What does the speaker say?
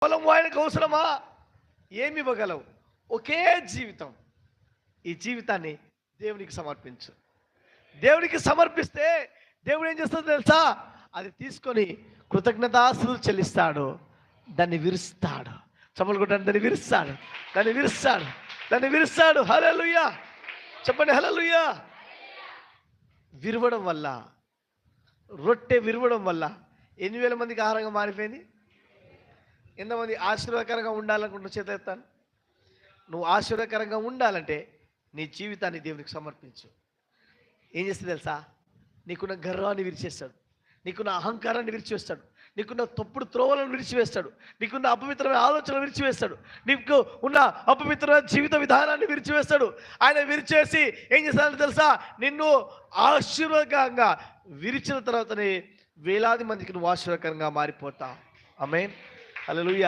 పొలం ఆయనకు అవసరమా? ఏమి ఇవ్వగలవు? ఒకే జీవితం. ఈ జీవితాన్ని దేవునికి సమర్పించు. దేవునికి సమర్పిస్తే దేవుడు ఏం చేస్తాడో తెలుసా? అది తీసుకొని కృతజ్ఞతాస్తుతులు చెల్లిస్తాడు. దాన్ని విరుస్తాడు. చప్పలు కొట్టండి. దాన్ని విరుస్తాడు, దాన్ని విరుస్తాడు, దాన్ని విరుస్తాడు. హల్లెలూయా చెప్పండి, హల్లెలూయా. విరవడం వల్ల, రొట్టె విరవడం వల్ల 8,000 మందికి ఆహారంగా మారిపోయింది. ఎంతమంది ఆశీర్వాదకరంగా ఉండాలనుకుంటున్న చేతులు ఎత్తాను. నువ్వు ఆశీర్వాదకరంగా ఉండాలంటే నీ జీవితాన్ని దేవునికి సమర్పించు. ఏం చేస్తే తెలుసా? నీకున్న గర్వాన్ని విరిచేస్తాడు, నీకున్న అహంకారాన్ని విరిచివేస్తాడు, నీకున్న తప్పుడు త్రోవలను విరిచివేస్తాడు, నీకున్న అపవిత్రమైన ఆలోచనలు విరిచివేస్తాడు, నీకు ఉన్న అపవిత్రమైన జీవిత విధానాన్ని విరిచివేస్తాడు. ఆయన విరిచేసి ఏం చేస్తాడో తెలుసా? నిన్ను ఆశీర్వాదకరంగా విరిచిన తర్వాతనే వేలాది మందికి నువ్వు ఆశీర్వాదకరంగా మారిపోతావు. ఆమేన్, హల్లెలూయా.